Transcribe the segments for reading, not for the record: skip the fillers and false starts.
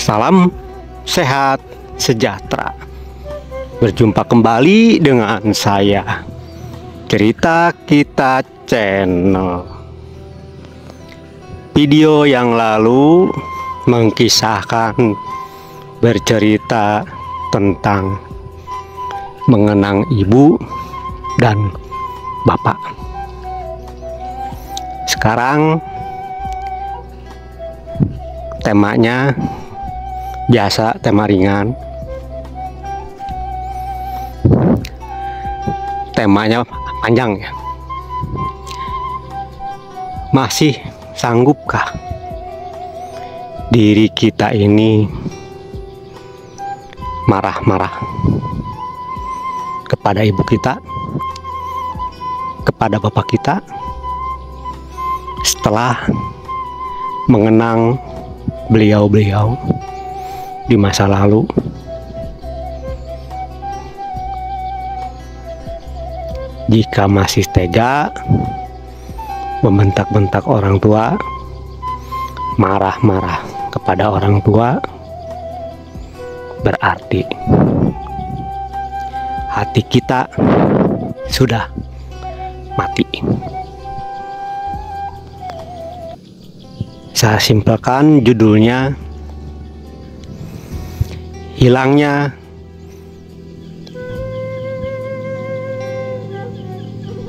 Salam sehat sejahtera. Berjumpa kembali dengan saya, Cerita Kita Channel. Video yang lalu mengisahkan, bercerita tentang mengenang ibu dan bapak. Sekarang temanya biasa, tema ringan. Temanya panjang ya. Masih sanggupkah diri kita ini marah-marah kepada ibu kita, kepada bapak kita, setelah mengenang beliau-beliau di masa lalu? Jika masih tega membentak-bentak orang tua, marah-marah kepada orang tua, berarti hati kita sudah mati. Saya simpelkan judulnya, hilangnya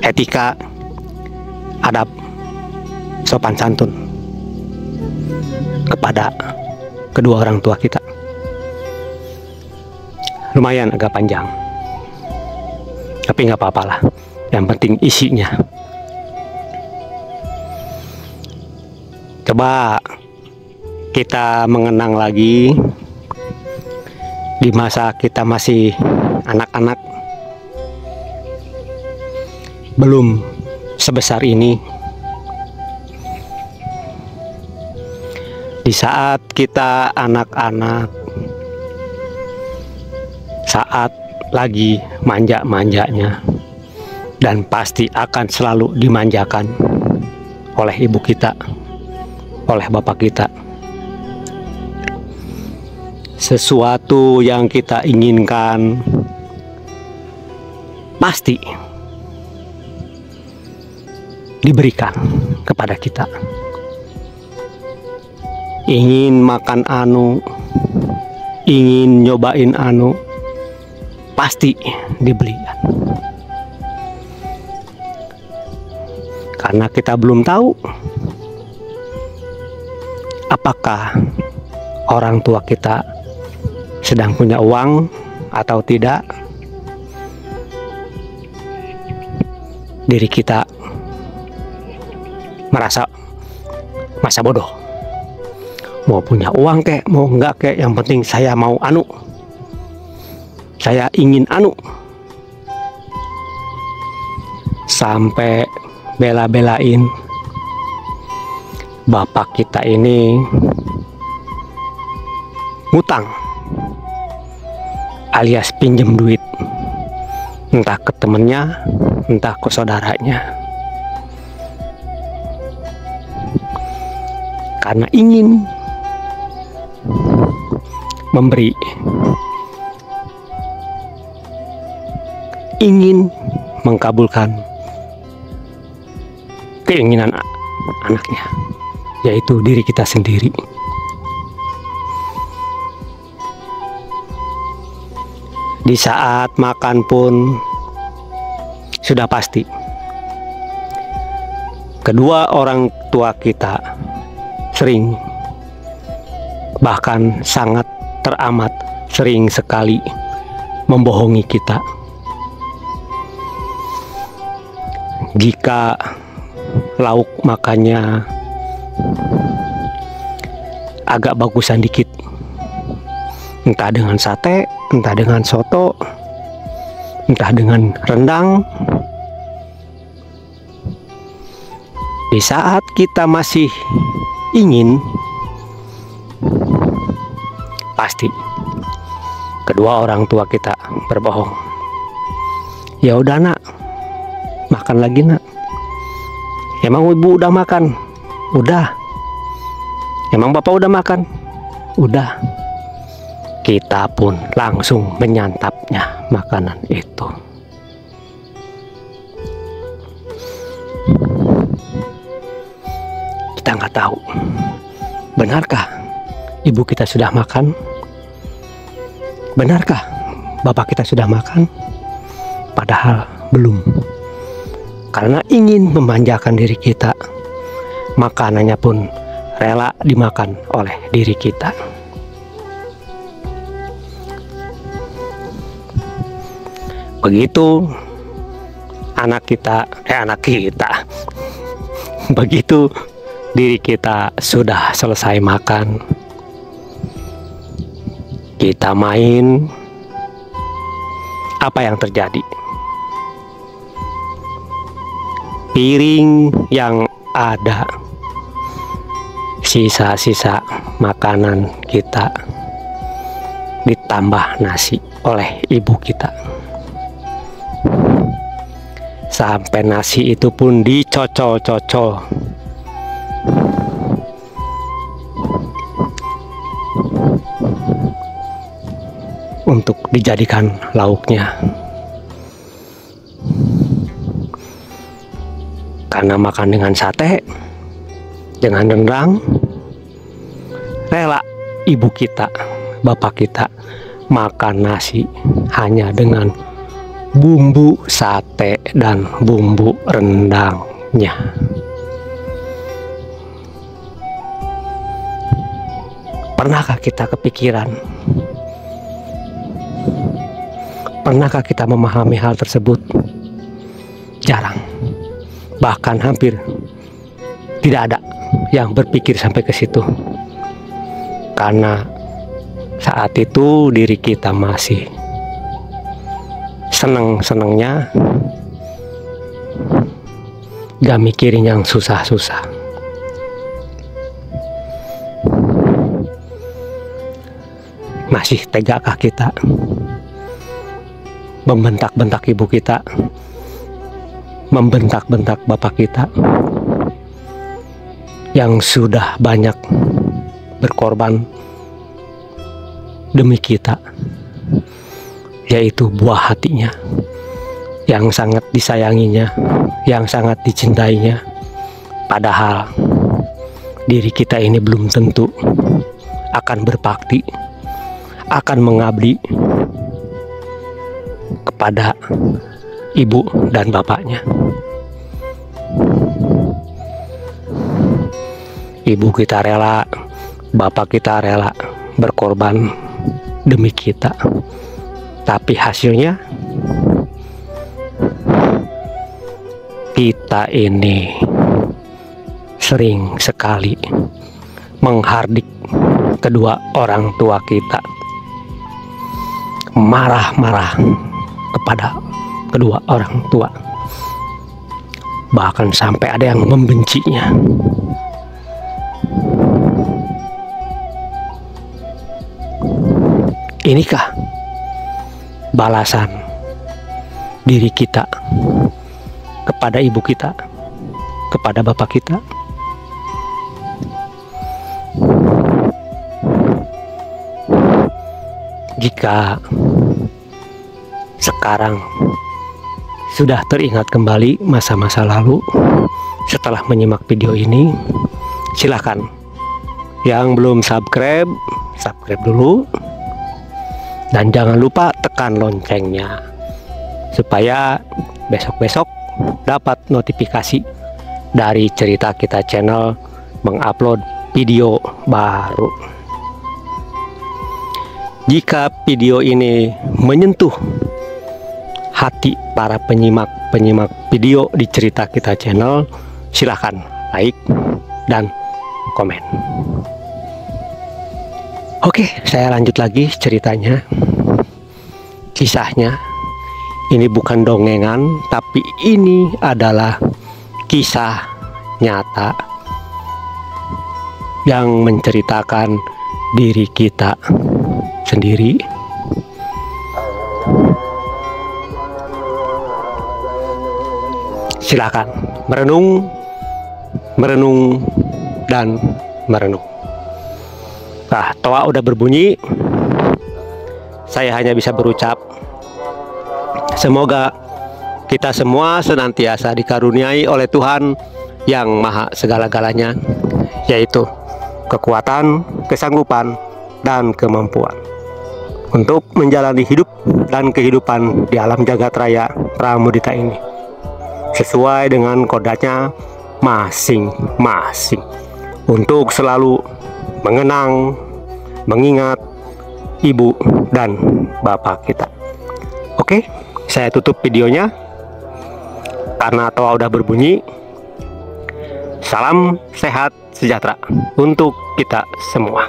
etika, adab, sopan santun kepada kedua orang tua kita. Lumayan agak panjang, tapi nggak apa-apa lah, yang penting isinya. Coba kita mengenang lagi di masa kita masih anak-anak, belum sebesar ini. Di saat kita anak-anak, saat lagi manja-manjanya, dan pasti akan selalu dimanjakan oleh ibu kita, oleh bapak kita. Sesuatu yang kita inginkan pasti diberikan kepada kita. Ingin makan anu, ingin nyobain anu, pasti dibelikan. Karena kita belum tahu apakah orang tua kita sedang punya uang atau tidak. Diri kita merasa masa bodoh, mau punya uang kek, mau enggak kek, yang penting saya mau anu, saya ingin anu. Sampai bela-belain bapak kita ini ngutang alias pinjem duit, entah ke temennya, entah ke saudaranya, karena ingin memberi, ingin mengkabulkan keinginan anaknya, yaitu diri kita sendiri. Di saat makan pun sudah pasti kedua orang tua kita sering, bahkan sangat teramat sering sekali membohongi kita. Jika lauk makannya agak bagusan dikit, entah dengan sate, entah dengan soto, entah dengan rendang, di saat kita masih ingin, pasti kedua orang tua kita berbohong. Ya udah nak, makan lagi nak. Emang ibu udah makan? Udah. Emang bapak udah makan? Udah. kita pun langsung menyantapnya makanan itu. Kita nggak tahu, benarkah ibu kita sudah makan? Benarkah bapak kita sudah makan? Padahal belum. Karena ingin memanjakan diri kita, makanannya pun rela dimakan oleh diri kita. Begitu begitu diri kita sudah selesai makan, kita main, apa yang terjadi? Piring yang ada sisa-sisa makanan kita ditambah nasi oleh ibu kita. Sampai nasi itu pun dicocol-cocol. Untuk dijadikan lauknya. Karena makan dengan sate, dengan rendang, rela ibu kita, bapak kita makan nasi hanya dengan bumbu sate dan bumbu rendangnya. Pernahkah kita kepikiran? Pernahkah kita memahami hal tersebut? Jarang. Bahkan hampir tidak ada yang berpikir sampai ke situ. Karena saat itu diri kita masih seneng-senengnya, gak mikirin yang susah-susah. Masih tegakah kita membentak-bentak ibu kita, membentak-bentak bapak kita yang sudah banyak berkorban demi kita, yaitu buah hatinya yang sangat disayanginya, yang sangat dicintainya. Padahal diri kita ini belum tentu akan berbakti, akan mengabdi kepada ibu dan bapaknya. Ibu kita rela, bapak kita rela berkorban demi kita. Tapi hasilnya kita ini sering sekali menghardik kedua orang tua kita, marah-marah kepada kedua orang tua, bahkan sampai ada yang membencinya. Inikah balasan diri kita kepada ibu kita, kepada bapak kita? Jika sekarang sudah teringat kembali masa-masa lalu setelah menyimak video ini, silahkan yang belum subscribe dulu. Dan jangan lupa tekan loncengnya supaya besok-besok dapat notifikasi dari Cerita Kita Channel mengupload video baru. Jika video ini menyentuh hati para penyimak video di Cerita Kita Channel, silahkan like dan komen. Oke, saya lanjut lagi ceritanya, kisahnya. Ini bukan dongengan, tapi ini adalah kisah nyata yang menceritakan diri kita sendiri. Silakan merenung dan merenung. Nah, toa udah berbunyi. saya hanya bisa berucap, semoga kita semua senantiasa dikaruniai oleh Tuhan yang Maha Segala-galanya, yaitu kekuatan, kesanggupan, dan kemampuan untuk menjalani hidup dan kehidupan di alam jagat raya Pramudita ini sesuai dengan kodratnya masing-masing, untuk selalu mengenang, mengingat ibu dan bapak kita. Oke, saya tutup videonya karena toa udah berbunyi. Salam sehat sejahtera untuk kita semua.